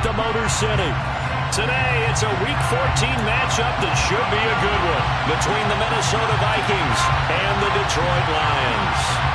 the Motor City. Today, it's a Week 14 matchup that should be a good one between the Minnesota Vikings and the Detroit Lions.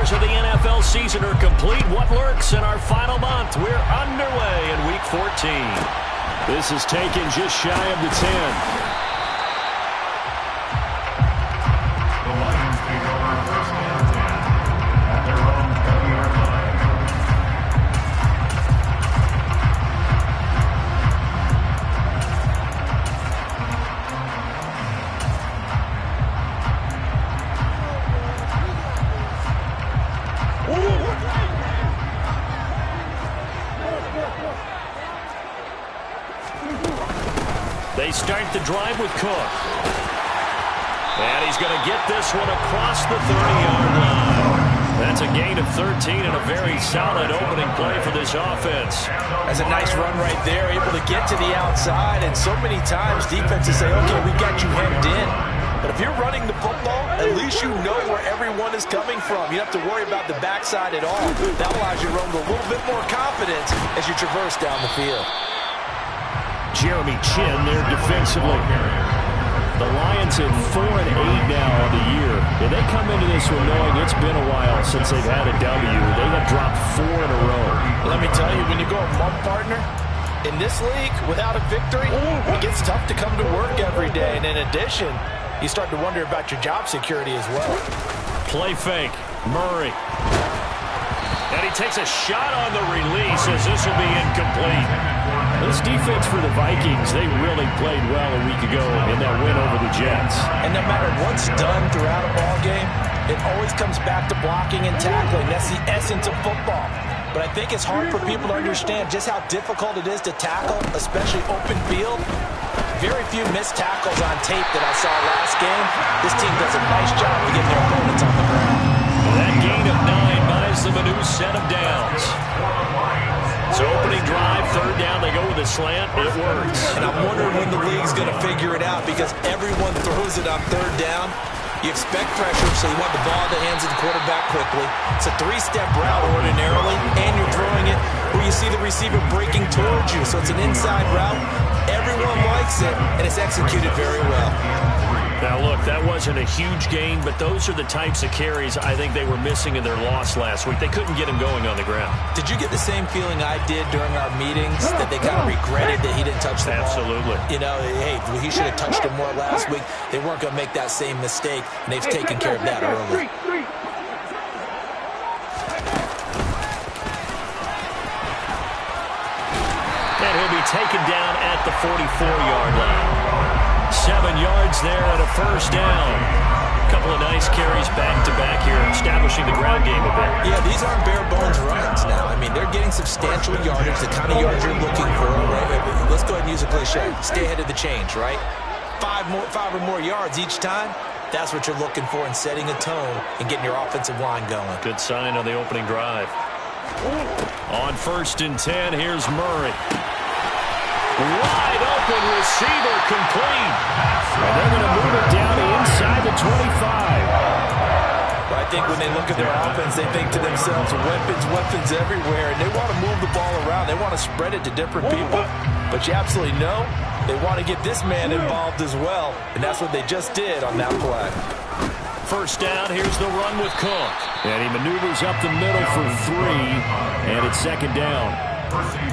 Of the NFL season are complete. What lurks in our final month? We're underway in Week 14. This is taken just shy of the 10. The Lions take over first and 10 at their own 10-yard line. They start the drive with Cook. And he's going to get this one across the 30-yard line. That's a gain of 13 and a very solid opening play for this offense. That's a nice run right there, able to get to the outside. And so many times defenses say, okay, we got you hemmed in. But if you're running the football, at least you know where everyone is coming from. You don't have to worry about the backside at all. That allows you to run with a little bit more confidence as you traverse down the field. Jeremy Chin there defensively. The Lions at 4-8 now on the year. And they come into this one knowing it's been a while since they've had a W. They have dropped 4 in a row. Let me tell you, when you go a month, partner, in this league, without a victory, it gets tough to come to work every day. And in addition, you start to wonder about your job security as well. Play fake. Murray. And he takes a shot on the release as this will be incomplete. This defense for the Vikings, they really played well a week ago in that win over the Jets. And no matter what's done throughout a ball game, it always comes back to blocking and tackling. That's the essence of football. But I think it's hard for people to understand just how difficult it is to tackle, especially open field. Very few missed tackles on tape that I saw last game. This team does a nice job of getting their opponents on the ground. That gain of 9 buys them a new set of downs. So opening drive, third down, they go with a slant. It works. And I'm wondering when the league's going to figure it out because everyone throws it on third down. You expect pressure, so you want the ball in the hands of the quarterback quickly. It's a 3-step route ordinarily, and you're throwing it where you see the receiver breaking towards you. So it's an inside route. Everyone likes it, and it's executed very well. Now, look, that wasn't a huge gain, but those are the types of carries I think they were missing in their loss last week. They couldn't get him going on the ground. Did you get the same feeling I did during our meetings, that they kind of regretted that he didn't touch the ball? Absolutely. You know, hey, he should have touched it more last week. They weren't going to make that same mistake, and they've taken care of that early. And he'll be taken down at the 44-yard line. 7 yards there and a first down. A couple of nice carries back-to-back here, establishing the ground game a bit. Yeah, these aren't bare-bones runs now. I mean, they're getting substantial yardage, the kind of yards you're looking for. Right? Let's go ahead and use a cliche. Stay ahead of the change, right? 5 or more yards each time. That's what you're looking for in setting a tone and getting your offensive line going. Good sign on the opening drive. On 1st and 10, here's Murray. Wide open receiver complete. And they're going to move it down inside the 25. I think when they look at their offense, they think to themselves, weapons everywhere, and they want to move the ball around. They want to spread it to different people. But you absolutely know they want to get this man involved as well, and that's what they just did on that play. First down, here's the run with Cook. And he maneuvers up the middle for 3, and it's second down.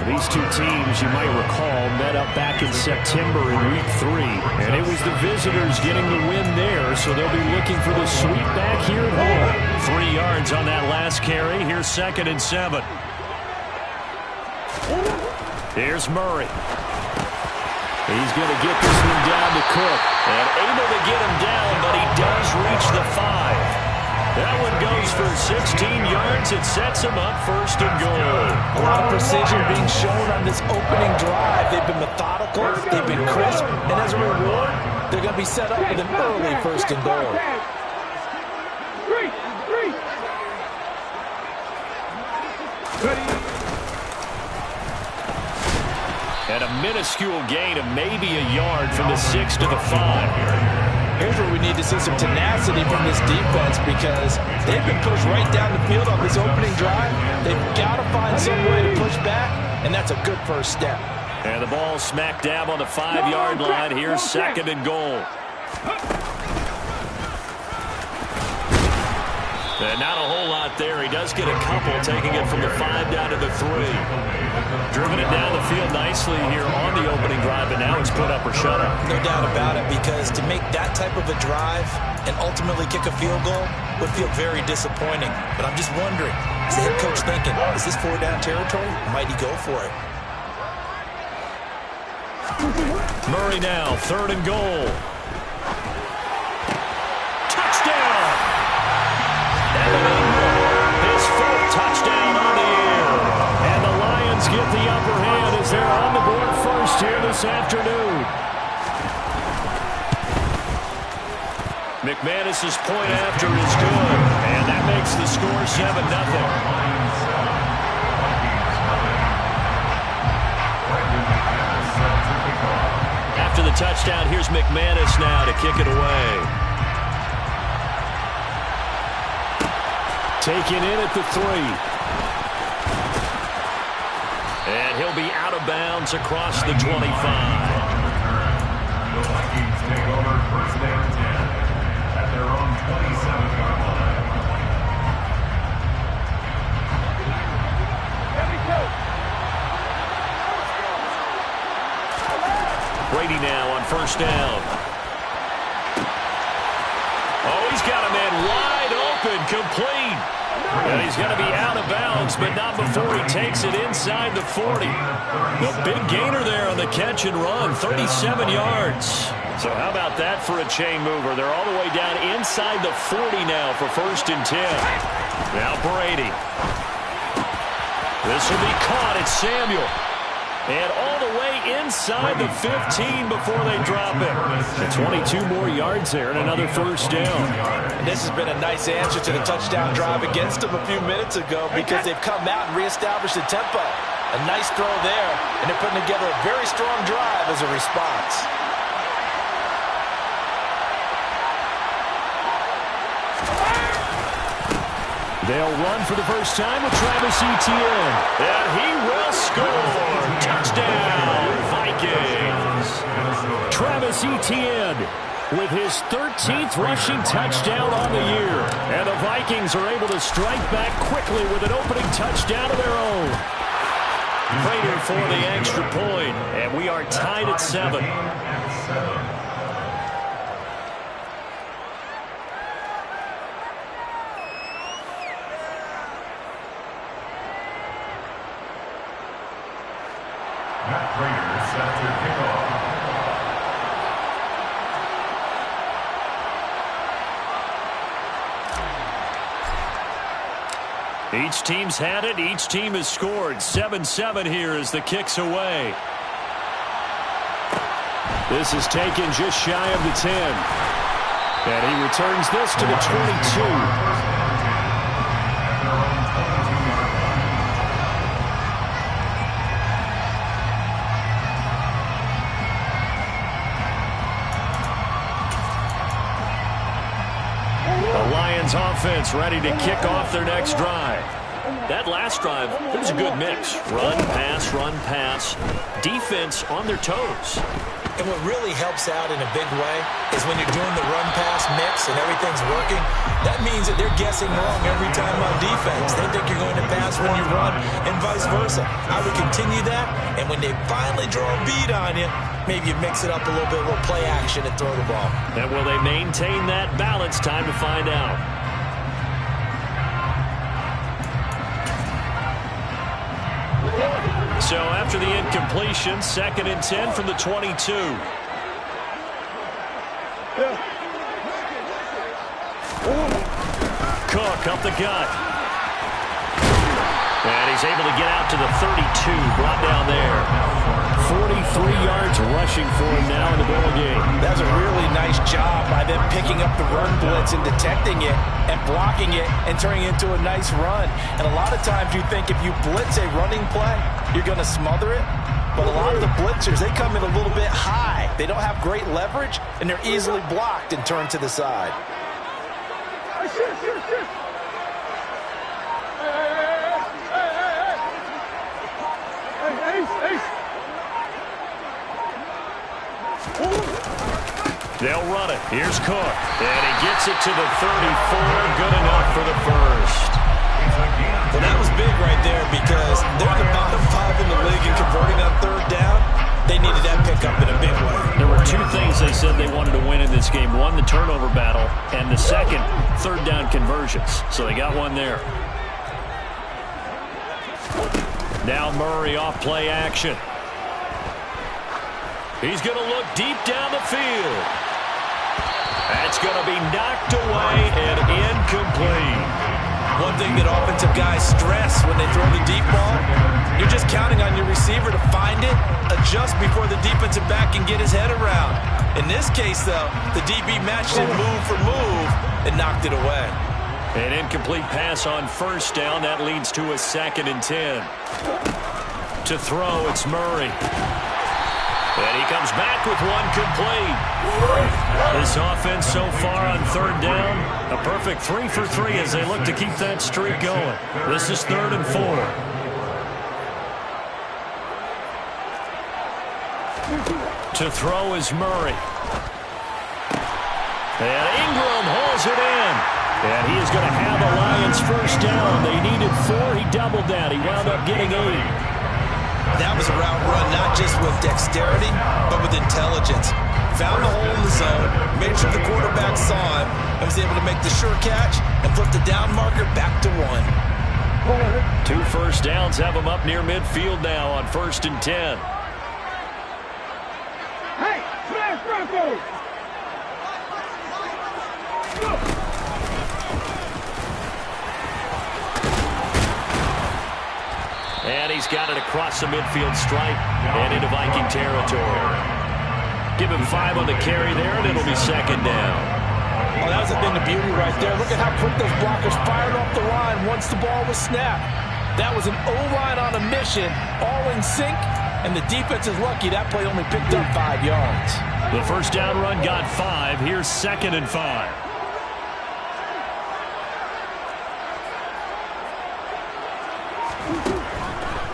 These two teams, you might recall, met up back in September in Week 3. And it was the visitors getting the win there, so they'll be looking for the sweep back here at home. 3 yards on that last carry. Here's 2nd and 7. Here's Murray. He's going to get this one down to Cook. And able to get him down, but he does reach the 5. That one goes for 16 yards. It sets them up first and goal. A lot of precision being shown on this opening drive. They've been methodical. They've been crisp. And as a reward, they're going to be set up with an early first and goal. And a minuscule gain of maybe a yard from the 6 to the 5. Here's where we need to see some tenacity from this defense because they've been pushed right down the field on this opening drive. They've got to find some way to push back, and that's a good first step. And the ball smack dab on the 5-yard line. Here's second and goal. And not a whole lot there. He does get a couple, taking it from the 5 down to the 3. Driven it down the field nicely here on the opening drive, but now it's put up or shut up. No doubt about it, because to make that type of a drive and ultimately kick a field goal would feel very disappointing. But I'm just wondering, is the head coach thinking, is this 4-down territory? Might he go for it? Murray now, third and goal. Touchdown! Evan Ingram, his fourth touchdown on the year. And the Lions get the upper hand as they're on the board first here this afternoon. McManus's point after is good, and that makes the score 7-0. After the touchdown, here's McManus now to kick it away. Taken in at the 3. And he'll be out of bounds across the 25. The Vikings take over first and 10 at their own 27-yard line. Brady now on first down. Oh, he's got a man wide open, complete. And he's going to be out of bounds, but not before he takes it inside the 40. The big gainer there on the catch and run, 37 yards. So how about that for a chain mover? They're all the way down inside the 40 now for first and 10. Now Brady. This will be caught. It's Samuel. And all the way inside the 15 before they drop it. And 22 more yards there and another first down. And this has been a nice answer to the touchdown drive against them a few minutes ago because they've come out and reestablished the tempo. A nice throw there, and they're putting together a very strong drive as a response. They'll run for the first time with Travis Etienne. And he will score. Touchdown, Vikings. Travis Etienne with his 13th rushing touchdown on the year. And the Vikings are able to strike back quickly with an opening touchdown of their own. Prater for the extra point. And we are tied at 7. Prater set to kick off. Each team's had it. Each team has scored. 7-7 here as the kick's away. This is taken just shy of the 10. And he returns this to the 22. Offense ready to kick off their next drive. That last drive, it was a good mix. Run, pass, defense on their toes. And what really helps out in a big way is when you're doing the run-pass mix and everything's working, that means that they're guessing wrong every time on defense. They think you're going to pass when you run and vice versa. I would continue that, and when they finally draw a beat on you, maybe you mix it up a little bit, a little play action and throw the ball. And will they maintain that balance? Time to find out. So after the incompletion, 2nd and 10 from the 22. Cook up the gut. And he's able to get out to the 32, brought down there. 43 yards rushing for him now in the ball game. That's a really nice job by them picking up the run blitz and detecting it and blocking it and turning it into a nice run. And a lot of times you think if you blitz a running play, you're going to smother it. But a lot of the blitzers, they come in a little bit high. They don't have great leverage, and they're easily blocked and turned to the side. They'll run it. Here's Cook. And he gets it to the 34. Good enough for the first. Well, that was big right there because they're the bottom 5 in the league in converting on third down. They needed that pickup in a big way. There were two things they said they wanted to win in this game. One, the turnover battle, and the second, third down conversions. So they got one there. Now Murray off play action. He's going to look deep down the field. That's going to be knocked away and incomplete. One thing that offensive guys stress when they throw the deep ball, you're just counting on your receiver to find it, adjust before the defensive back can get his head around. In this case, though, the DB matched it move for move and knocked it away. An incomplete pass on first down. That leads to a 2nd and 10. To throw, it's Murray. And he comes back with one complete. This offense so far on third down, a perfect 3 for 3 as they look to keep that streak going. This is 3rd and 4. To throw is Murray. And Ingram hauls it in. And he is going to have a Lions first down. They needed 4. He doubled that. He wound up getting 8. That was a route run, not just with dexterity, but with intelligence. Found the hole in the zone, made sure the quarterback saw him, and was able to make the sure catch and flip the down marker back to 1. 2 first downs have him up near midfield now on 1st and 10. Hey, smash Broncos! Go! And he's got it across the midfield stripe and into Viking territory. Give him 5 on the carry there, and it'll be 2nd down. Well, that was a thing of beauty right there. Look at how quick those blockers fired off the line once the ball was snapped. That was an O-line on a mission, all in sync, and the defense is lucky that play only picked up 5 yards. The first down run got 5. Here's 2nd and 5.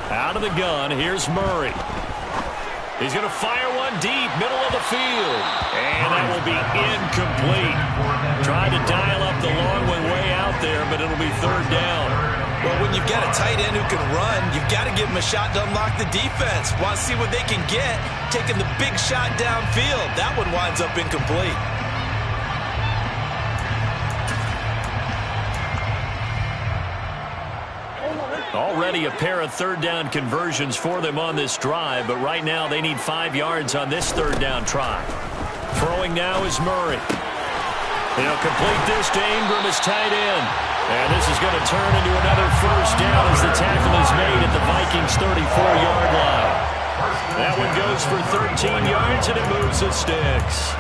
Out of the gun, here's Murray. He's going to fire one deep, middle of the field. And that will be incomplete. Tried to dial up the long one way out there, but it'll be 3rd down. Well, when you've got a tight end who can run, you've got to give him a shot to unlock the defense. Want to see what they can get, taking the big shot downfield. That one winds up incomplete. Already a pair of 3rd down conversions for them on this drive, but right now they need 5 yards on this 3rd down try. Throwing now is Murray. He'll complete this to Ingram as tight end. And this is going to turn into another first down as the tackle is made at the Vikings' 34-yard line. That one goes for 13 yards, and it moves the sticks.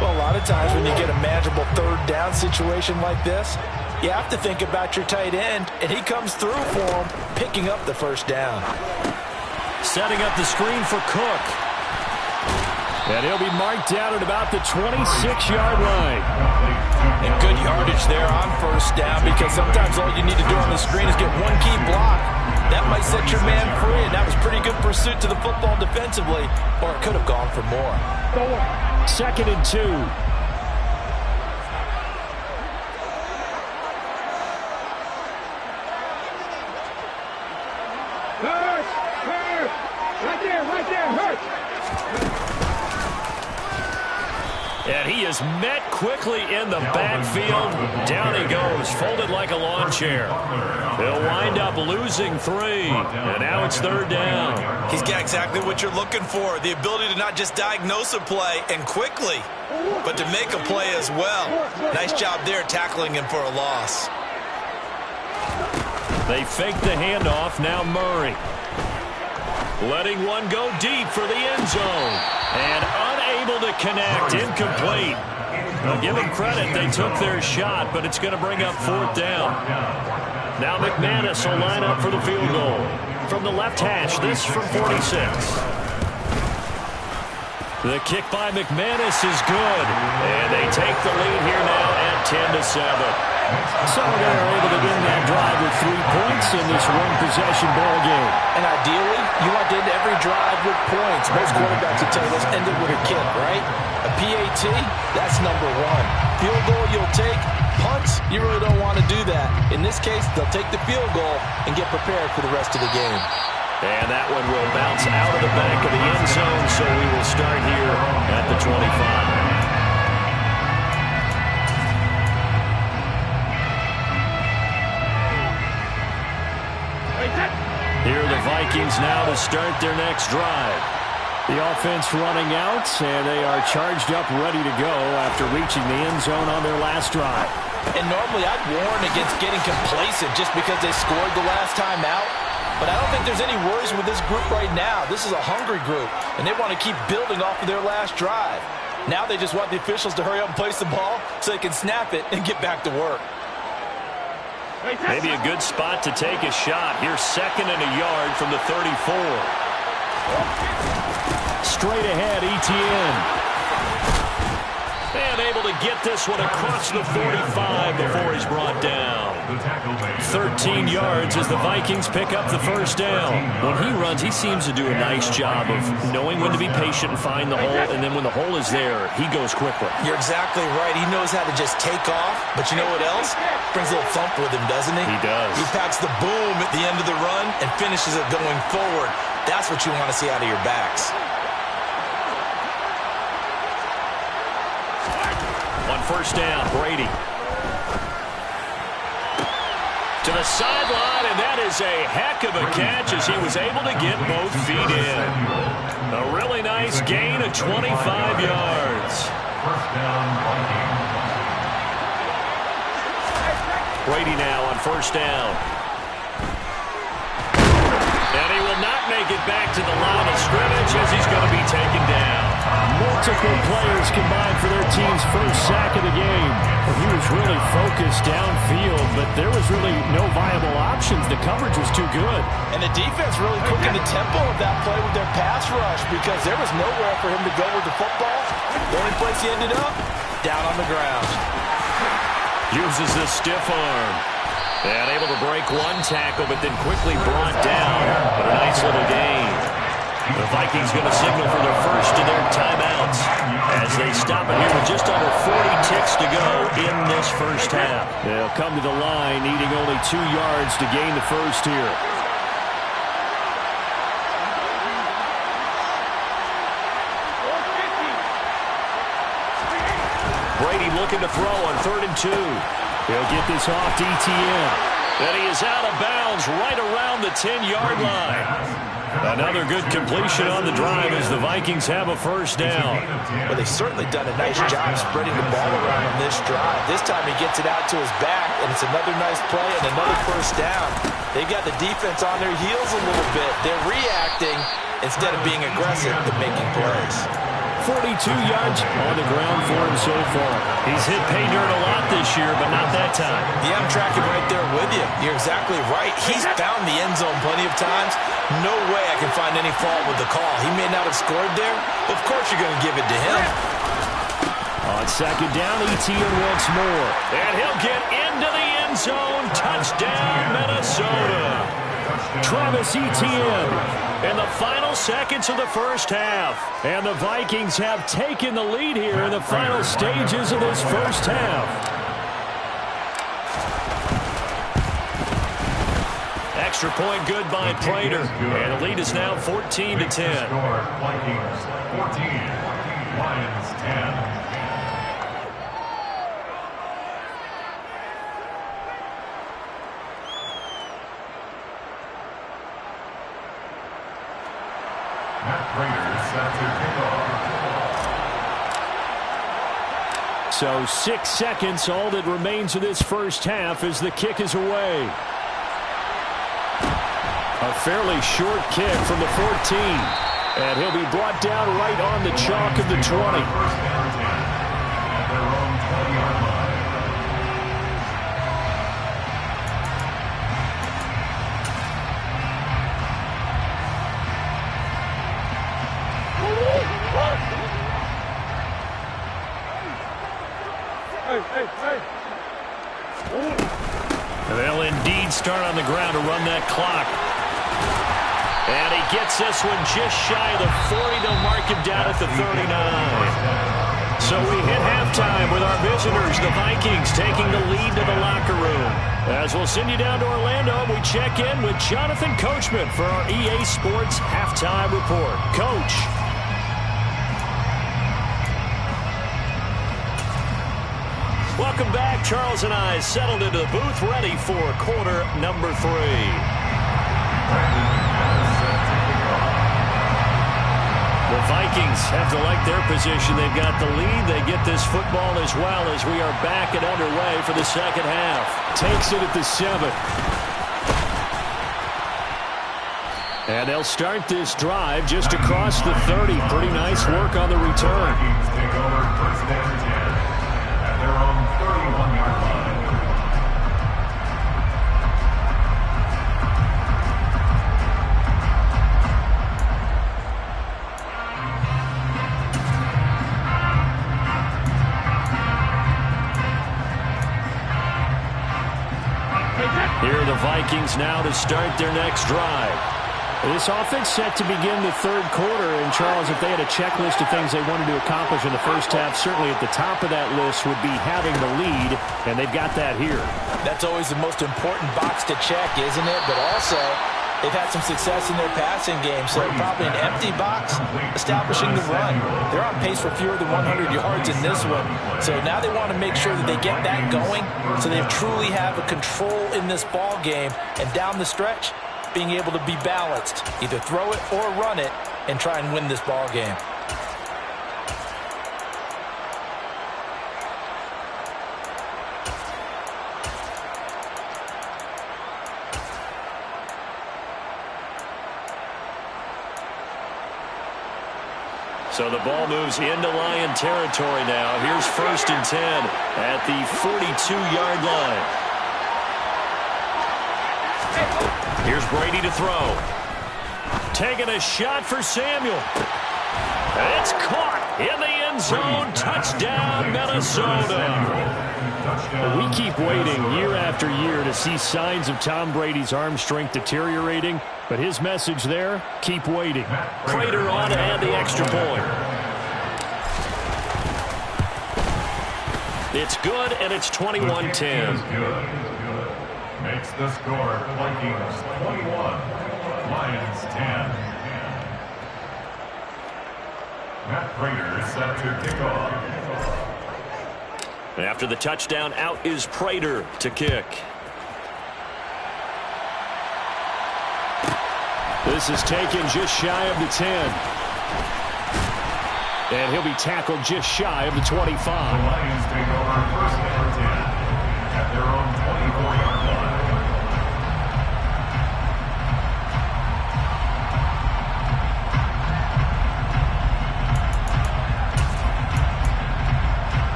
Well, a lot of times when you get a manageable 3rd down situation like this, you have to think about your tight end, and he comes through for him, picking up the first down. Setting up the screen for Cook. And he'll be marked down at about the 26-yard line. And good yardage there on first down, because sometimes all you need to do on the screen is get one key block. That might set your man free, and that was pretty good pursuit to the football defensively, or it could have gone for more. 2nd and 2. And he is met quickly in the backfield. Down he goes, folded like a lawn chair. They'll wind up losing 3. And now it's 3rd down. He's got exactly what you're looking for. The ability to not just diagnose a play and quickly, but to make a play as well. Nice job there tackling him for a loss. They fake the handoff. Now Murray. Letting one go deep for the end zone. And unable to connect. Incomplete. Now give them credit. They took their shot, but it's going to bring up 4th down. Now McManus will line up for the field goal. From the left hash, this from 46. The kick by McManus is good. And they take the lead here now at 10-7. So they're able to end that drive with 3 points in this one-possession ball game. And ideally, you want to end every drive with points. Most quarterbacks would tell you, let's end it with a kick, right? A PAT, that's number 1. Field goal you'll take. Punts, you really don't want to do that. In this case, they'll take the field goal and get prepared for the rest of the game. And that one will bounce out of the back of the end zone, so we will start here at the 25. Here are the Vikings now to start their next drive. The offense running out, and they are charged up, ready to go after reaching the end zone on their last drive. And normally I'd warn against getting complacent just because they scored the last time out. But I don't think there's any worries with this group right now. This is a hungry group, and they want to keep building off of their last drive. Now they just want the officials to hurry up and place the ball so they can snap it and get back to work. Maybe a good spot to take a shot. Here's 2nd and a yard from the 34. Straight ahead, Etienne. And able to get this one across the 45 before he's brought down. 13 yards as the Vikings pick up the 1st down. When he runs, he seems to do a nice job of knowing when to be patient and find the hole, and then when the hole is there, he goes quickly. You're exactly right. He knows how to just take off, but you know what else? Brings a little thump with him, doesn't he? He does. He packs the boom at the end of the run and finishes it going forward. That's what you want to see out of your backs. On 1st down, Brady. To the sideline, and that is a heck of a catch as he was able to get both feet in. A really nice gain of 25 yards. 1st down, Vikings. Brady now on 1st down. And he will not make it back to the line of scrimmage as he's going to be taken down. Multiple players combined for their team's 1st sack of the game. He was really focused downfield, but there was really no viable options. The coverage was too good. And the defense really quickened the tempo of that play with their pass rush because there was nowhere for him to go with the football. The only place he ended up, down on the ground. Uses the stiff arm. And able to break one tackle, but then quickly brought down. But a nice little gain. The Vikings going to signal for their first of their timeouts as they stop it here with just under 40 ticks to go in this 1st half. They'll come to the line, needing only 2 yards to gain the first here. Brady looking to throw on 3rd and 2. He'll get this off to Etienne. And he is out of bounds right around the 10-yard line. Another good completion on the drive as the Vikings have a 1st down. Well, they've certainly done a nice job spreading the ball around on this drive. This time he gets it out to his back, and it's another nice play and another 1st down. They've got the defense on their heels a little bit. They're reacting instead of being aggressive and making plays. 42 yards on the ground for him so far. He's hit pay dirt a lot this year, but not that time. Yeah, I'm tracking right there with you. You're exactly right. He's found the end zone plenty of times. No way I can find any fault with the call. He may not have scored there, but of course you're going to give it to him. On 2nd down, Etienne once more. And he'll get into the end zone. Touchdown, Minnesota. Travis Etienne in the final seconds of the 1st half. And the Vikings have taken the lead here in the final stages of this 1st half. Extra point good by Prater. And the lead is now 14-10. Vikings 14, Lions 10. So 6 seconds, all that remains of this first half as the kick is away. A fairly short kick from the 14. And he'll be brought down right on the chalk of the 20. First down 10 at their own 20-yard line. They'll indeed start on the ground to run that clock. And he gets this one just shy of the 40. They'll mark him down at the 39. So we hit halftime with our visitors, the Vikings, taking the lead to the locker room. As we'll send you down to Orlando, we check in with Jonathan Coachman for our EA Sports Halftime Report. Coach. Welcome back. Charles and I settled into the booth, ready for quarter number 3. The Vikings have to like their position. They've got the lead. They get this football as well as we are back and underway for the second half. Takes it at the 7. And they'll start this drive just across the 30. Pretty nice work on the return. Vikings take over first down 10 at their own 31-yard line. Here are the Vikings now to start their next drive. This offense set to begin the third quarter. And, Charles, if they had a checklist of things they wanted to accomplish in the first half, certainly at the top of that list would be having the lead, and they've got that here. That's always the most important box to check, isn't it? But also, they've had some success in their passing game, so probably an empty box establishing the run. They're on pace for fewer than 100 yards in this one, so now they want to make sure that they get that going so they truly have a control in this ball game, and down the stretch, being able to be balanced, either throw it or run it, and try and win this ball game. So the ball moves into Lion territory now. Here's 1st and 10 at the 42-yard line. Here's Brady to throw. Taking a shot for Samuel. It's caught in the end zone. Touchdown, Minnesota. We keep waiting year after year to see signs of Tom Brady's arm strength deteriorating, but his message there, keep waiting. Prater on to add the extra point. It's good, and it's 21-10. Makes the score Vikings 21, Lions 10. Matt Prater is set to kick off. After the touchdown, out is Prater to kick. This is taken just shy of the 10. And he'll be tackled just shy of the 25. The Lions take over first down 10 at their own 24-yard line.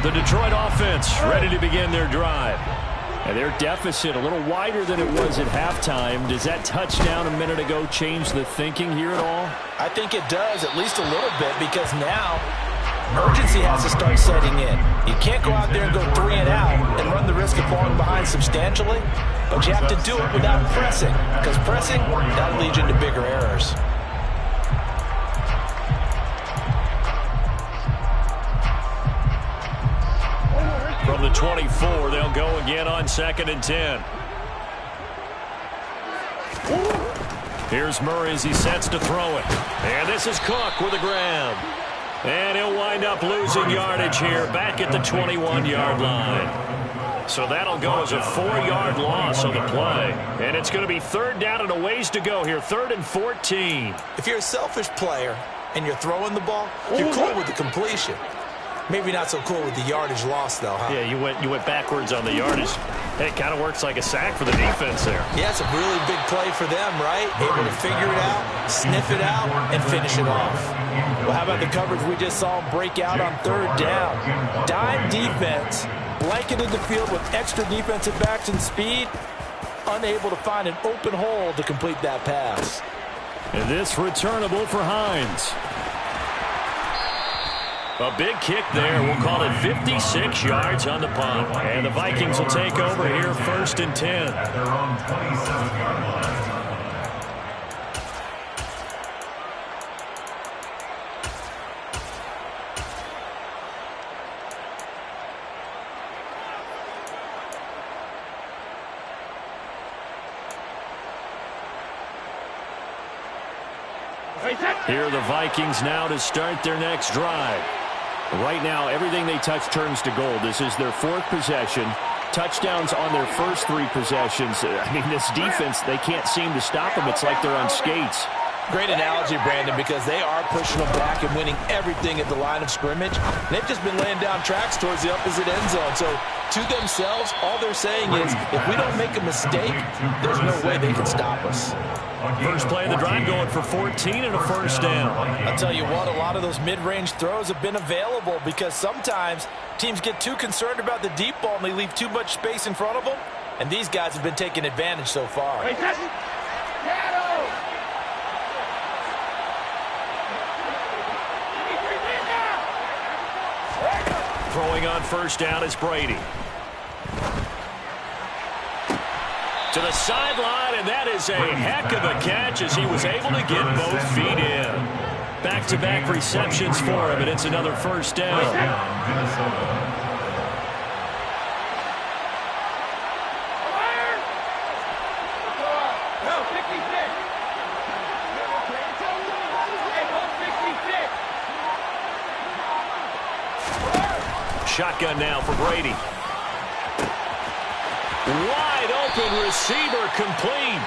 The Detroit offense ready to begin their drive. And their deficit a little wider than it was at halftime. Does that touchdown a minute ago change the thinking here at all? I think it does, at least a little bit, because now urgency has to start setting in. You can't go out there and go 3 and out and run the risk of falling behind substantially, but you have to do it without pressing, because pressing, that'll lead you into bigger errors. From the 24, they'll go again on 2nd and 10. Here's Murray as he sets to throw it. And this is Cook with a grab. And he'll wind up losing yardage here back at the 21-yard line. So that'll go as a 4-yard loss on the play. And it's going to be 3rd down and a ways to go here, 3rd and 14. If you're a selfish player and you're throwing the ball, you're cool with the completion. Maybe not so cool with the yardage loss, though, huh? Yeah, you went backwards on the yardage. Hey, it kind of works like a sack for the defense there. Yeah, it's a really big play for them, right? Able to figure it out, sniff it out, and finish it off. Well, how about the coverage we just saw him break out on third down? Dime defense, blanketed the field with extra defensive backs and speed, unable to find an open hole to complete that pass. And this returnable for Hines. A big kick there. We'll call it 56 yards on the punt. And the Vikings will take over here 1st and 10. At their own 27-yard line. Here are the Vikings now to start their next drive. Right now, everything they touch turns to gold. This is their 4th possession. Touchdowns on their first 3 possessions. I mean, this defense, they can't seem to stop them. It's like they're on skates. Great analogy, Brandon, because they are pushing them back and winning everything at the line of scrimmage. They've just been laying down tracks towards the opposite end zone. So, to themselves, all they're saying is, if we don't make a mistake, there's no way they can stop us. First play of the drive going for 14 and a first down. I'll tell you what, a lot of those mid-range throws have been available because sometimes teams get too concerned about the deep ball and they leave too much space in front of them. And these guys have been taking advantage so far. Throwing on first down is Brady. To the sideline, and that is a heck of a catch as he was able to get both feet in. Back-to-back receptions for him, and it's another first down. Minnesota. Shotgun now for Brady. Wide open receiver complete.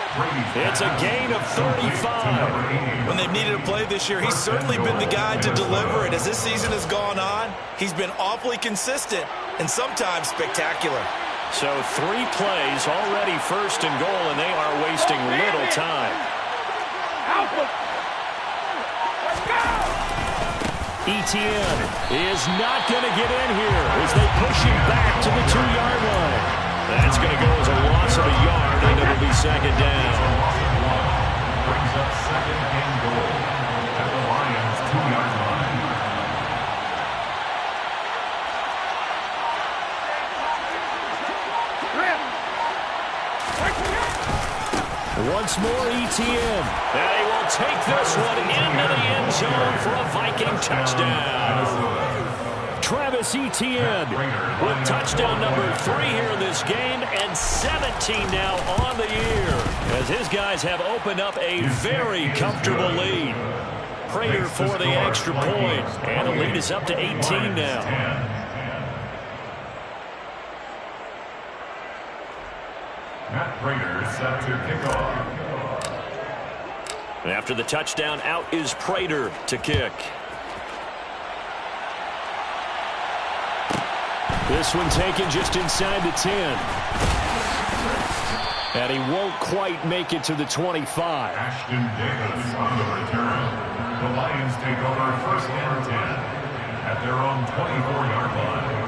It's a gain of 35. When they've needed a play this year, he's certainly been the guy to deliver it. As this season has gone on, he's been awfully consistent and sometimes spectacular. So 3 plays already first and goal, and they are wasting little time. Etienne is not going to get in here as they push him back to the 2-yard line. That's going to go as a loss of a yard, and it'll be second down. Brings up 2nd and goal at the Lions' 2-yard line. Once more, Etienne. And he will take this one into the end zone for a Viking touchdown. Travis Etienne with touchdown number 3 here in this game, and 17 now on the year, as his guys have opened up a very comfortable lead. Prater for the extra point, and the lead is up to 18 now. Matt Prater set to kick off. And after the touchdown, out is Prater to kick. This one taken just inside the 10. And he won't quite make it to the 25. Ashton Davis on the return. The Lions take over 1st and 10 at their own 24-yard line.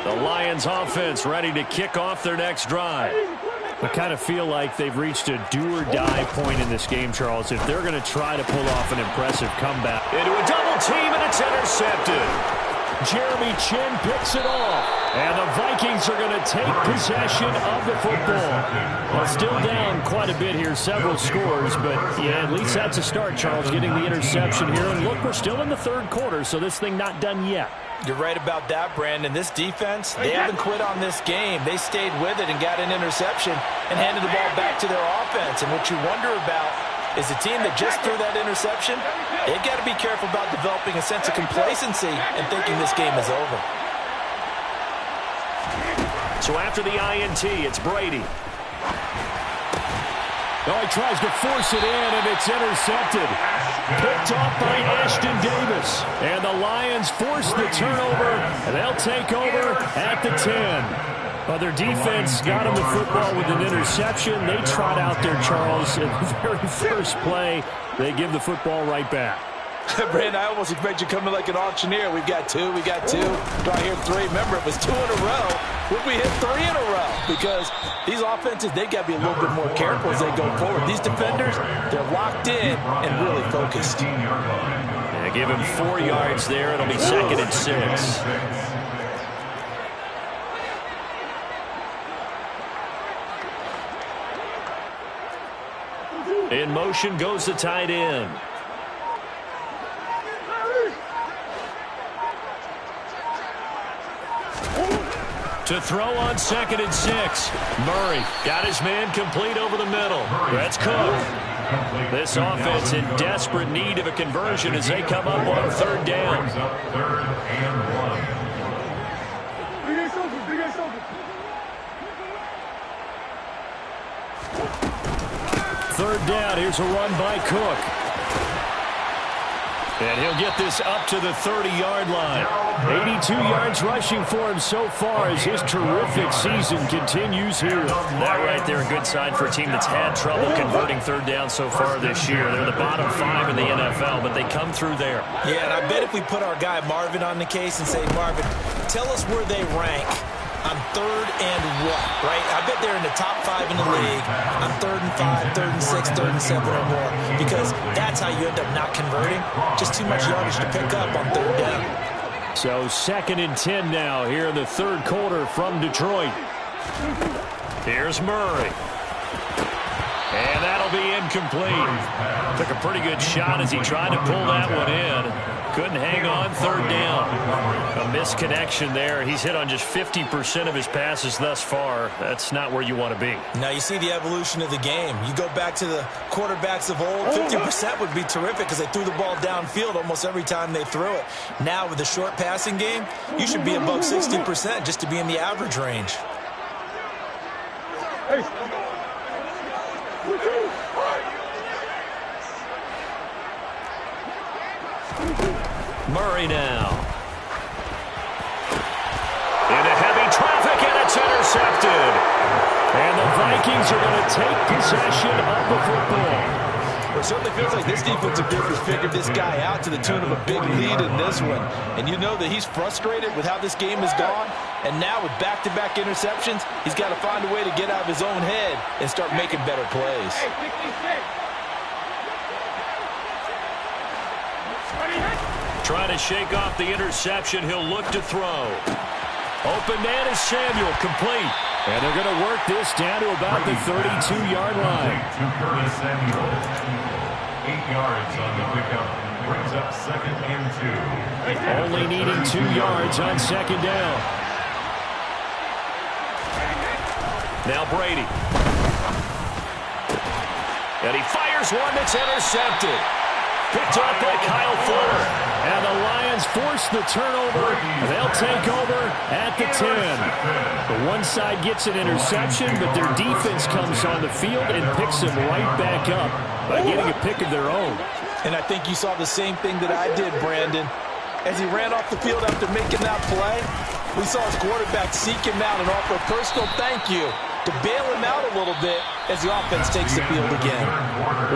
The Lions offense ready to kick off their next drive. I kind of feel like they've reached a do-or-die point in this game, Charles, if they're going to try to pull off an impressive comeback. Into a double team, and it's intercepted. Jeremy Chin picks it off. And the Vikings are going to take possession of the football. Well, still down quite a bit here, several scores, but yeah, at least that's a start, Charles, getting the interception here. And look, we're still in the 3rd quarter, so this thing not done yet. You're right about that, Brandon. This defense, they haven't quit on this game. They stayed with it and got an interception and handed the ball back to their offense. And what you wonder about is the team that just threw that interception, they've got to be careful about developing a sense of complacency and thinking this game is over. So after the INT, it's Brady. Oh, he tries to force it in, and it's intercepted. Picked off by Ashton Davis. And the Lions force the turnover, and they'll take over at the 10. Well, their defense got him the football with an interception. They trot out there, Charles, in the very first play. They give the football right back. Brandon, I almost expect you coming like an auctioneer. We've got two. Do I hear three? Remember, it was 2 in a row. Would we hit 3 in a row? Because these offenses, they got to be a little bit more careful as they go forward. These defenders, they're locked in and really focused. Yeah, give him 4 yards there. It'll be 2nd and 6. In motion goes the tight end. To throw on 2nd and 6. Murray got his man complete over the middle. That's Cook. This offense in desperate need of a conversion as they come up on 3rd down. Third down. Here's a run by Cook. And he'll get this up to the 30-yard line. 82 yards rushing for him so far as his terrific season continues here. That right there, a good sign for a team that's had trouble converting 3rd down so far this year. They're the bottom 5 in the NFL, but they come through there. Yeah, and I bet if we put our guy Marvin on the case and say, Marvin, tell us where they rank on 3rd and what, right? I bet they're in the top 5 in the league on 3rd and 5, 3rd and 6, 3rd and 7 or more, because that's how you end up not converting. Just too much yardage to pick up on 3rd down. So 2nd and 10 now here in the 3rd quarter from Detroit. Here's Murray. And that'll be incomplete. Took a pretty good shot as he tried to pull that one in. Couldn't hang on 3rd down. A misconnection there. He's hit on just 50% of his passes thus far. That's not where you want to be. Now you see the evolution of the game. You go back to the quarterbacks of old, 50% would be terrific because they threw the ball downfield almost every time they threw it. Now with the short passing game, you should be above 60% just to be in the average range. Murray now. Into heavy traffic, and it's intercepted. And the Vikings are going to take possession of the football. Well, it certainly feels like this defensive group has figured this guy out to the tune of a big lead in this one. And you know that he's frustrated with how this game has gone. And now with back-to-back interceptions, he's got to find a way to get out of his own head and start making better plays. Trying to shake off the interception. He'll look to throw. Open man is Samuel, complete. And they're going to work this down to about the 32-yard line. To Curtis Samuel. 8 yards on the pickup. Brings up 2nd and 2. Only needing 2 yards on 2nd down. Now Brady. And he fires one that's intercepted. Picked off by Kyle Fuller. And the Lions force the turnover. They'll take over at the 10. The one side gets an interception, but their defense comes on the field and picks them right back up by getting a pick of their own. And I think you saw the same thing that I did, Brandon. As he ran off the field after making that play, we saw his quarterback seek him out and offer a personal thank you to bail him out a little bit as the offense takes the field again.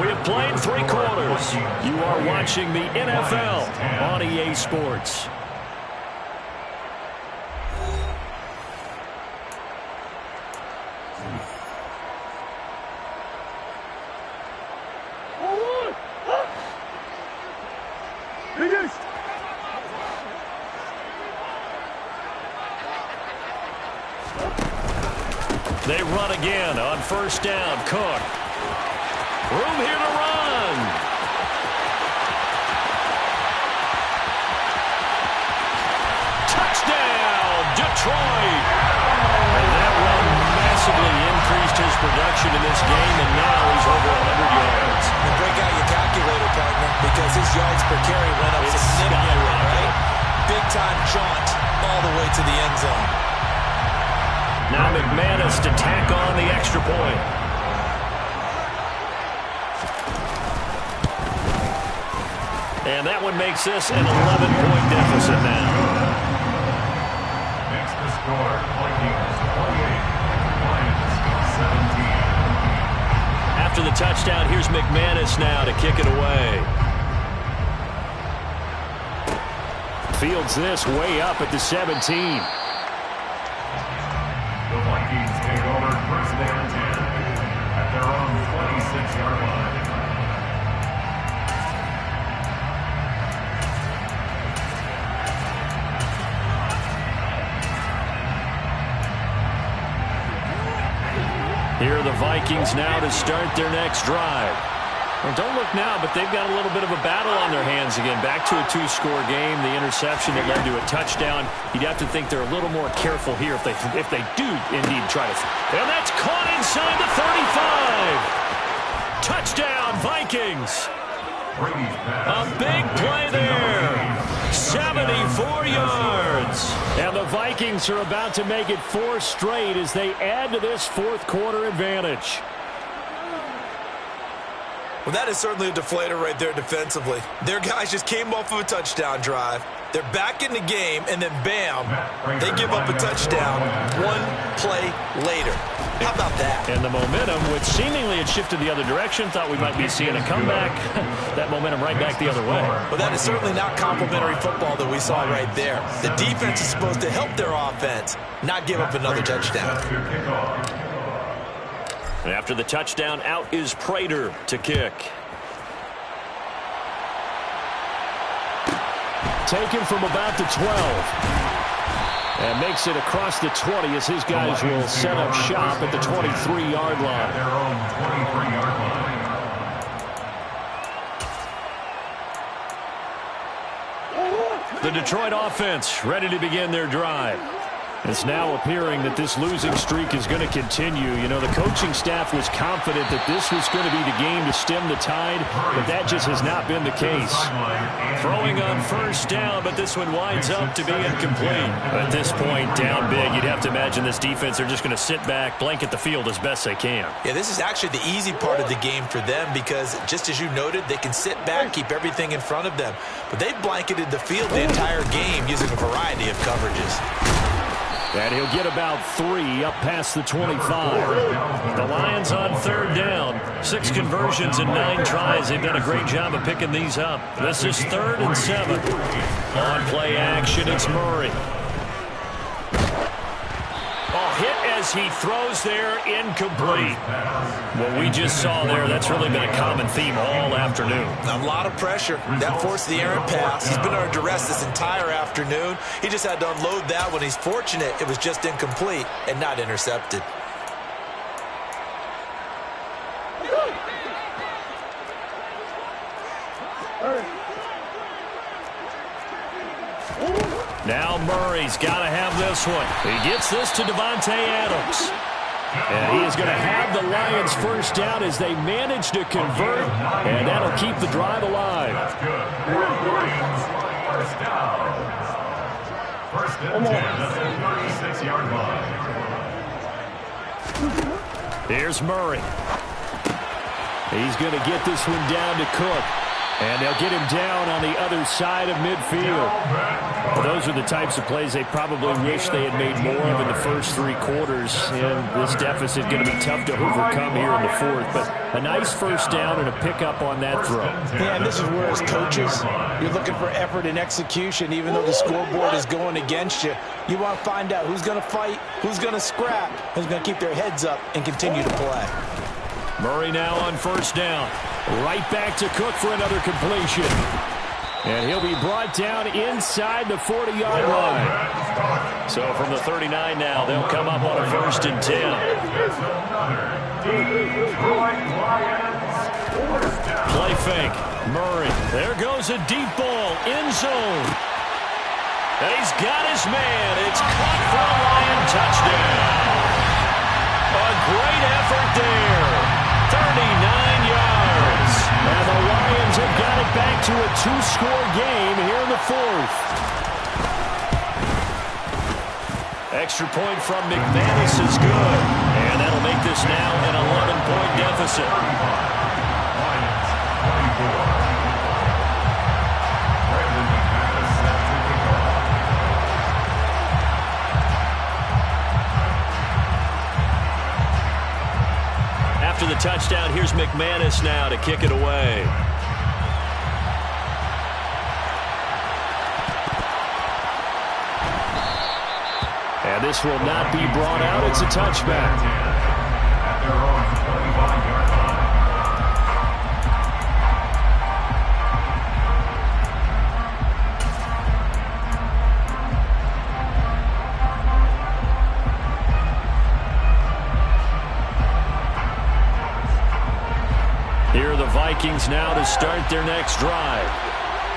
We have played 3 quarters. You are watching the NFL on EA Sports. They run again on 1st down. Cook. Room here to run. Touchdown, Detroit. And that run massively increased his production in this game, and now he's over 100 yards. And break out your calculator, partner, because his yards per carry went up significantly, right? Big-time jaunt all the way to the end zone. Now McManus to tack on the extra point. And that one makes this an 11-point deficit now. Next to score, Vikings 28, Lions 17. After the touchdown, here's McManus now to kick it away. Fields this way up at the 17. The Vikings take over first and 10 at their own 26-yard line. Here are the Vikings now to start their next drive. Well, don't look now, but they've got a little bit of a battle on their hands again. Back to a two-score game. The interception that led to a touchdown. You'd have to think they're a little more careful here if they do indeed try to. And that's caught inside the 35. Touchdown, Vikings. A big play there. 74 yards. And the Vikings are about to make it 4 straight as they add to this fourth-quarter advantage. Well, that is certainly a deflator right there defensively. Their guys just came off of a touchdown drive. They're back in the game, and then bam, they give up a touchdown 1 play later. How about that? And the momentum, which seemingly had shifted the other direction, thought we might be seeing a comeback. That momentum right back the other way. Well, that is certainly not complimentary football that we saw right there. The defense is supposed to help their offense, not give up another touchdown. And after the touchdown, out is Prater to kick. Taken from about the 12. And makes it across the 20 as his guys will set up shop at the 23-yard line. Their own 23-yard line. The Detroit offense ready to begin their drive. It's now appearing that this losing streak is going to continue. You know, the coaching staff was confident that this was going to be the game to stem the tide, but that just has not been the case. Throwing on first down, but this one winds up to be incomplete. At this point, down big, you'd have to imagine this defense are just going to sit back, blanket the field as best they can. Yeah, this is actually the easy part of the game for them because, just as you noted, they can sit back, keep everything in front of them. But they've blanketed the field the entire game using a variety of coverages. And he'll get about 3 up past the 25. The Lions on third down. 6 conversions in 9 tries. They've done a great job of picking these up. This is 3rd and 7. On play action, it's Murray. Oh, hit as he throws there, incomplete. What we just saw there, that's really been a common theme all afternoon. A lot of pressure. That forced the errant pass. He's been under duress this entire afternoon. He just had to unload that one. He's fortunate it was just incomplete and not intercepted. Now Murray's got to have this one. He gets this to Devontae Adams. And he is going to have the Lions first down as they manage to convert, and that'll keep the drive alive. That's good. Lions, first down. First and 10 at the 36-yard line. Here's Murray. He's going to get this one down to Cook. And they'll get him down on the other side of midfield. Well, those are the types of plays they probably wish they had made more of in the first 3 quarters. And this deficit going to be tough to overcome here in the 4th. But a nice first down and a pickup on that throw. Yeah, and this is where, as coaches, you're looking for effort and execution. Even though the scoreboard is going against you, you want to find out who's going to fight, who's going to scrap, who's going to keep their heads up and continue to play. Murray now on first down. Right back to Cook for another completion. And he'll be brought down inside the 40-yard line. So from the 39 now, they'll come up on a 1st and 10. Play fake. Murray. There goes a deep ball. End zone. And he's got his man. It's caught for a Lion touchdown. A great effort there. 39 yards. And the Lions have got it back to a 2-score game here in the 4th. Extra point from McManus is good. And that'll make this now an 11-point deficit. After the touchdown, here's McManus now to kick it away. And this will not be brought out. It's a touchback. At their own 25-yard line. Here are the Vikings now to start their next drive.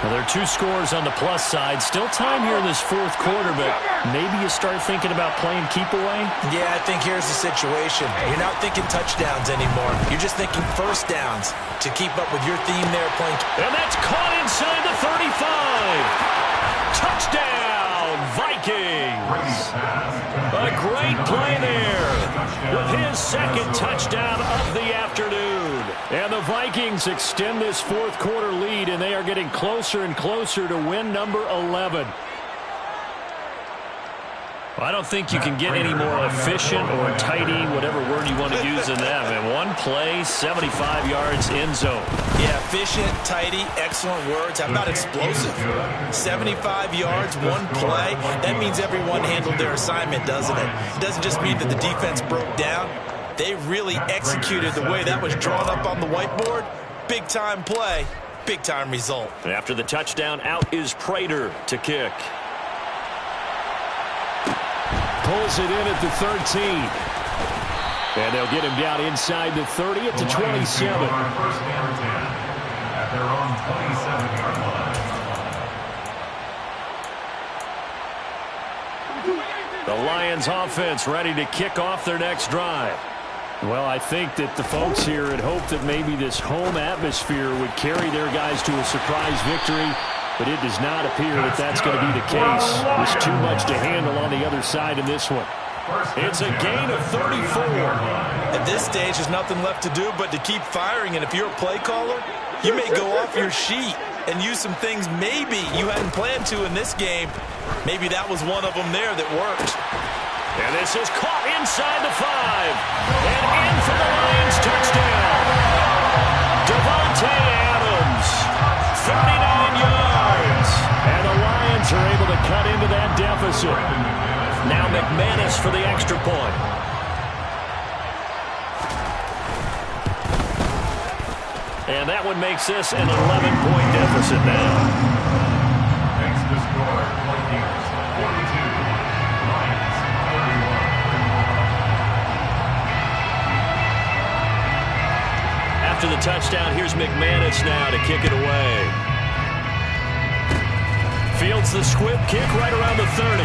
Well, there are 2 scores on the plus side. Still time here in this fourth quarter, but maybe you start thinking about playing keep away? Yeah, I think here's the situation. You're not thinking touchdowns anymore. You're just thinking first downs to keep up with your theme there playing. And that's caught inside the 35. Touchdown, Vikings. A great play there with his second touchdown of the afternoon. And the Vikings extend this fourth quarter lead, and they are getting closer and closer to win number 11. Well, I don't think you can get any more efficient or tidy, whatever word you want to use in that. And one play, 75 yards, end zone. Yeah, efficient, tidy, excellent words. How about explosive? 75 yards, one play. That means everyone handled their assignment, doesn't it? It doesn't just mean that the defense broke down. They really executed the way that was drawn up on the whiteboard. Big-time play, big-time result. After the touchdown, out is Prater to kick. Pulls it in at the 13. And they'll get him down inside the 30 at the 27. First down 10 at their own 27-yard line. The Lions offense ready to kick off their next drive. Well, I think that the folks here had hoped that maybe this home atmosphere would carry their guys to a surprise victory, but it does not appear that that's going to be the case. There's too much to handle on the other side in this one. It's a gain of 34. At this stage, there's nothing left to do but to keep firing, and if you're a play caller, you may go off your sheet and use some things maybe you hadn't planned to in this game. Maybe that was one of them there that worked. And this is caught inside the 5. And in for the Lions touchdown. Devontae Adams, 39 yards. And the Lions are able to cut into that deficit. Now McManus for the extra point. And that one makes this an 11-point deficit now. Next to score, Vikings 42, Lions 31. After the touchdown, here's McManus now to kick it away. Fields the squib kick right around the 30.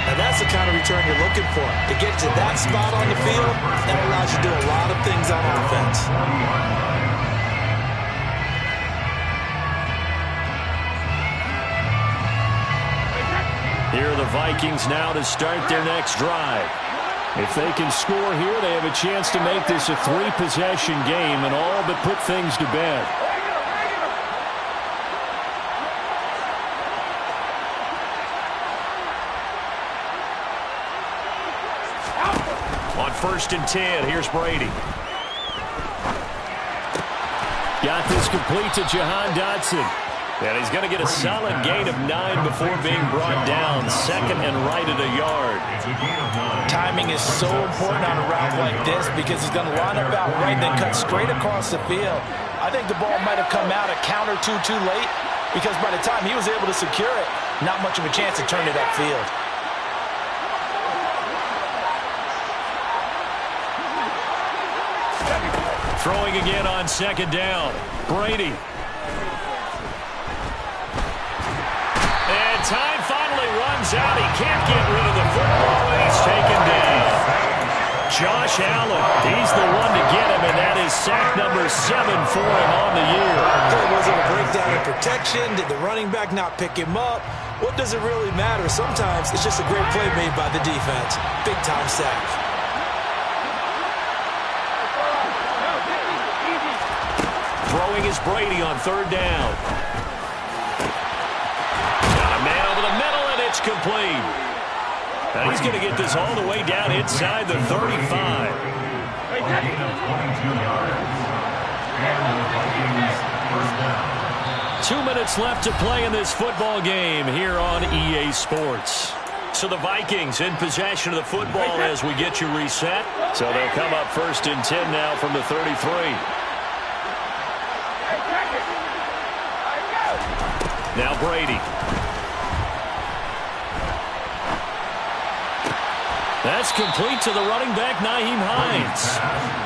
Now that's the kind of return you're looking for. To get to that spot on the field, that allows you to do a lot of things on offense. Here are the Vikings now to start their next drive. If they can score here, they have a chance to make this a 3-possession game and all but put things to bed. On 1st and 10, here's Brady. Got this complete to Jahan Dotson. And he's going to get a solid gain of 9 before being brought down. Second and right at a yard. Timing is so important on a route like this because he's going to line up out right and then cut straight across the field. I think the ball might have come out a count or two too late because by the time he was able to secure it, not much of a chance to turn it upfield. Throwing again on 2nd down. Brady. And time finally runs out. He can't get rid of the football, and he's taken down. Josh Allen, he's the one to get him, and that is sack number 7 for him on the year. Was it a breakdown in protection? Did the running back not pick him up? What does it really matter? Sometimes it's just a great play made by the defense. Big-time sack. Throwing is Brady on 3rd down. Got a man over the middle, and it's complete. And he's going to get this all the way down inside the 35. a gain of 22 yards. And the Vikings first down. 2 minutes left to play in this football game here on EA Sports. So the Vikings in possession of the football as we get you reset. So they'll come up 1st and 10 now from the 33. Now Brady. That's complete to the running back, Nyheim Hines.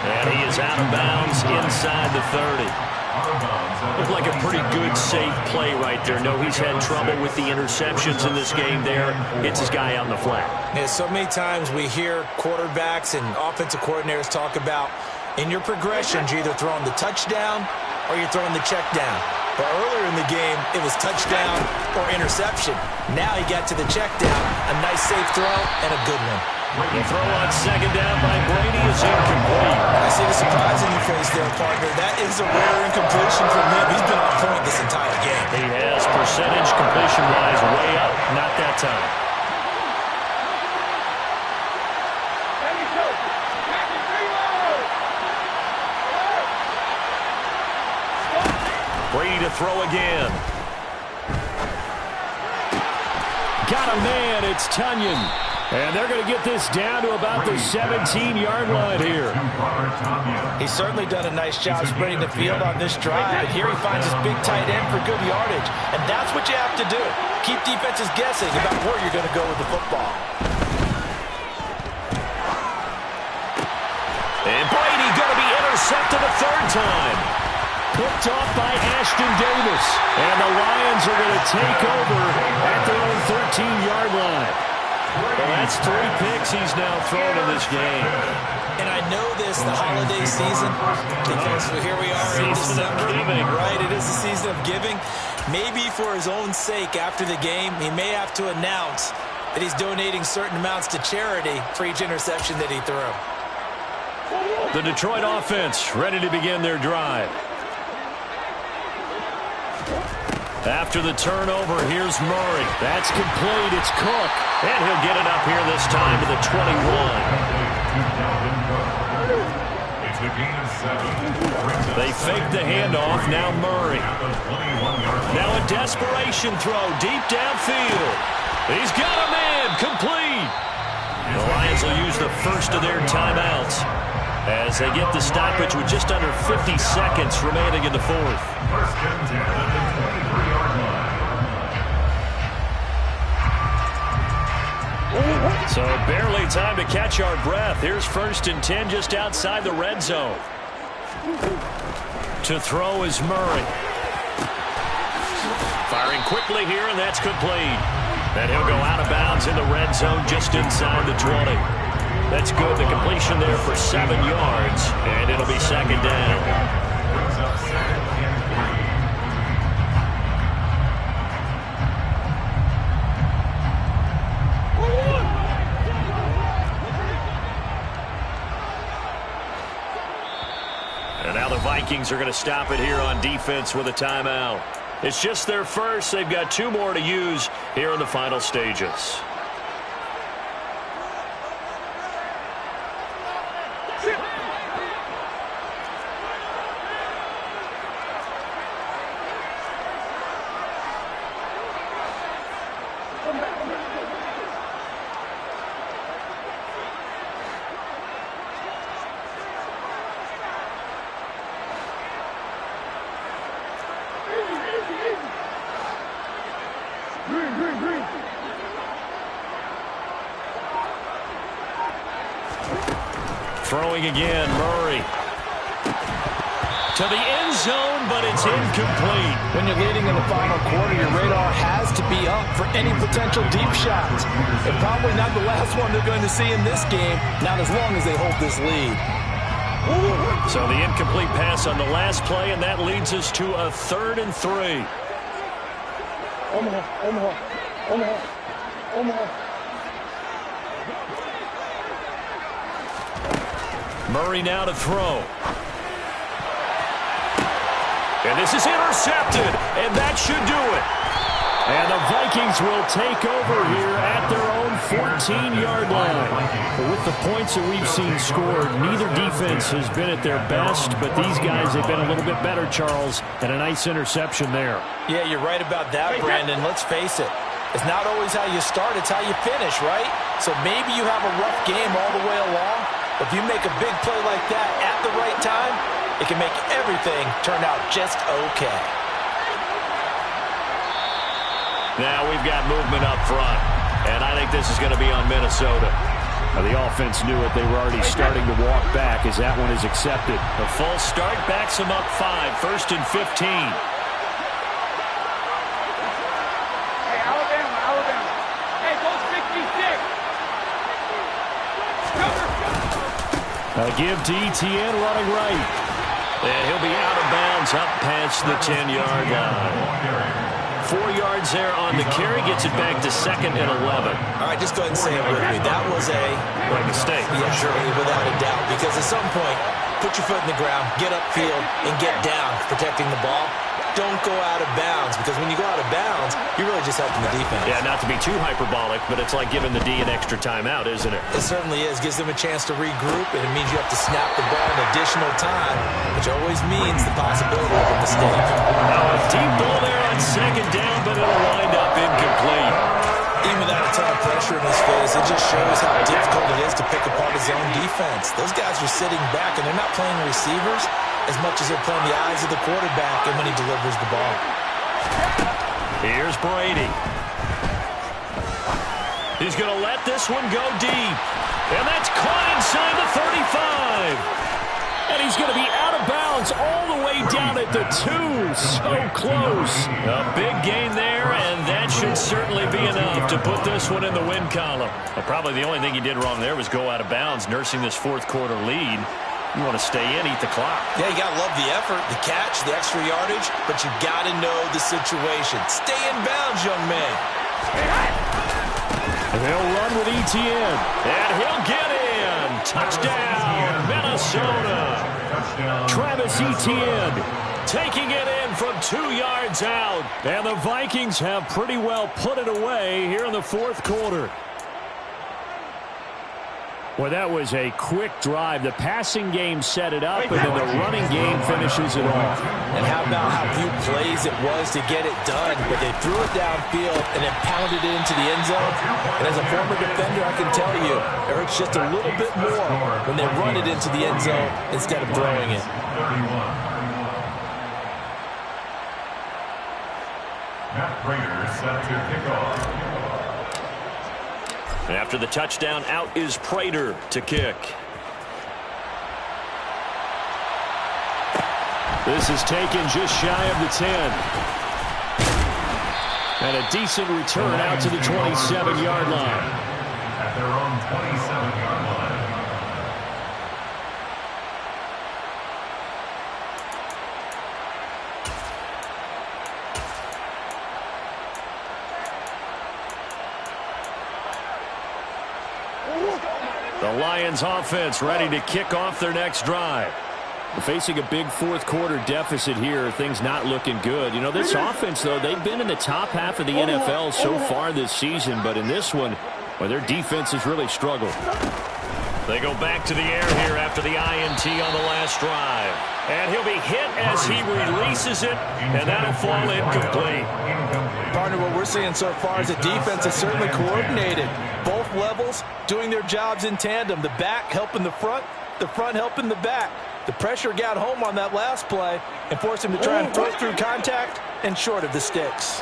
And he is out of bounds inside the 30. Looked like a pretty good, safe play right there. No, he's had trouble with the interceptions in this game there. Hits his guy out in the flat. Yeah, so many times we hear quarterbacks and offensive coordinators talk about in your progressions, you're either throwing the touchdown or you're throwing the check down. But earlier in the game, it was touchdown or interception. Now he got to the check down. A nice, safe throw and a good one. The throw on 2nd down by Brady is incomplete. I see the surprise in your face there, partner. That is a rare incompletion from him. He's been on point this entire game. He has percentage completion-wise way up. Not that time. Brady to throw again. Got a man. It's Tunyon. And they're going to get this down to about the 17-yard line here. He's certainly done a nice job spreading the field on this drive. And here he finds his big tight end for good yardage. And that's what you have to do. Keep defenses guessing about where you're going to go with the football. And Brady going to be intercepted a 3rd time. Picked off by Ashton Davis. And the Lions are going to take over at their own 13-yard line. Well, that's 3 picks he's now thrown in this game. And I know this, the holiday season, because here we are in December. Right, it is the season of giving. Maybe for his own sake after the game, he may have to announce that he's donating certain amounts to charity for each interception that he threw. The Detroit offense ready to begin their drive. After the turnover, here's Murray. That's complete. It's Cook. And he'll get it up here this time to the 21. It's a gain of 7. They fake the handoff. Now Murray. Now a desperation throw deep downfield. He's got a man. Complete. The Lions will use the first of their timeouts as they get the stoppage with just under 50 seconds remaining in the 4th. 1st and 10 at the 23-yard line. So barely time to catch our breath. Here's 1st and 10 just outside the red zone. To throw is Murray. Firing quickly here, and that's complete. And he'll go out of bounds in the red zone just inside the 20. That's good. The completion there for 7 yards, and it'll be 2nd down. Brings up 2nd and 3. And now the Vikings are going to stop it here on defense with a timeout. It's just their first. They've got 2 more to use here in the final stages. Throwing again, Murray. To the end zone, but it's incomplete. When you're leading in the final quarter, your radar has to be up for any potential deep shots. And probably not the last one they're going to see in this game, not as long as they hold this lead. So the incomplete pass on the last play, and that leads us to a 3rd and 3. Murray now to throw. And this is intercepted, and that should do it. And the Vikings will take over here at their own 14-yard line. But with the points that we've seen scored, neither defense has been at their best, but these guys have been a little bit better, Charles, and a nice interception there. Yeah, you're right about that, Brandon. Let's face it. It's not always how you start, it's how you finish, right? So maybe you have a rough game all the way along, but if you make a big play like that at the right time, it can make everything turn out just okay. Now we've got movement up front, and I think this is going to be on Minnesota. Now the offense knew it. They were already starting to walk back as that one is accepted. The false start backs them up 5, 1st and 15. Hey, Alabama. Hey, go 66. A give to Etienne running right. And he'll be out of bounds up past the 10-yard line. 4 yards there on the carry, gets it back to 2nd and 11. All right, just go ahead and say it with me. That was a mistake. Yeah, sure, without a doubt. Because at some point, put your foot in the ground, get upfield, and get down protecting the ball. Don't go out of bounds, because when you go out of bounds, you're really just helping the defense. Yeah, not to be too hyperbolic, but it's like giving the D an extra timeout, isn't it? It certainly is. Gives them a chance to regroup, and it means you have to snap the ball an additional time, which always means the possibility of a mistake. Now a deep ball there on 2nd down, but it'll wind up incomplete. Even without a ton of pressure in his face, it just shows how difficult it is to pick apart his own defense. Those guys are sitting back, and they're not playing receivers as much as they're playing the eyes of the quarterback and when he delivers the ball. Here's Brady. He's going to let this one go deep. And that's caught inside the 35. And he's going to be out of bounds all the way down at the 2. So close. A big gain there, and that should certainly be enough to put this one in the win column. Well, probably the only thing he did wrong there was go out of bounds, nursing this 4th quarter lead. You want to stay in, eat the clock. Yeah, you got to love the effort, the catch, the extra yardage, but you got to know the situation. Stay in bounds, young man. And they'll run with Etienne. And he'll get in. Touchdown, Minnesota. Travis Etienne taking it in from 2 yards out. And the Vikings have pretty well put it away here in the 4th quarter. Well, that was a quick drive. The passing game set it up, and then the running game finishes it off. And how about how few plays it was to get it done, but they threw it downfield and then pounded it into the end zone. And as a former defender, I can tell you, it hurts just a little bit more when they run it into the end zone instead of throwing it. Matt Prater set to kick off. After the touchdown, out is Prater to kick. This is taken just shy of the 10. And a decent return out to the 27-yard line. At their own 27-yard line. The Lions offense ready to kick off their next drive. We're facing a big 4th quarter deficit here. Things not looking good. You know, this offense, though, they've been in the top half of the NFL so far this season. But in this one, well, their defense has really struggled. They go back to the air here after the INT on the last drive. And he'll be hit as he releases it, and that'll fall incomplete. Partner, what we're seeing so far is a defense that's certainly coordinated. Both levels doing their jobs in tandem. The back helping the front helping the back. The pressure got home on that last play and forced him to try and throw through contact and short of the sticks.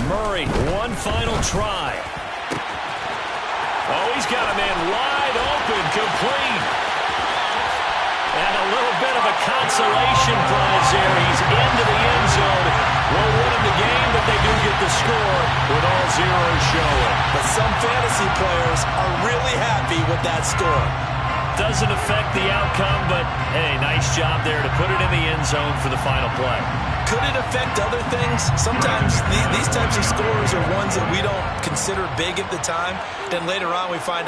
Murray, one final try. Oh, he's got a man wide open, complete. And a little bit of a consolation prize there. He's into the end zone. Won't win him the game, but they do get the score with all zeros showing. But some fantasy players are really happy with that score. Doesn't affect the outcome, but, hey, nice job there to put it in the end zone for the final play. Could it affect other things? Sometimes these types of scores are ones that we don't consider big at the time. Then later on we find out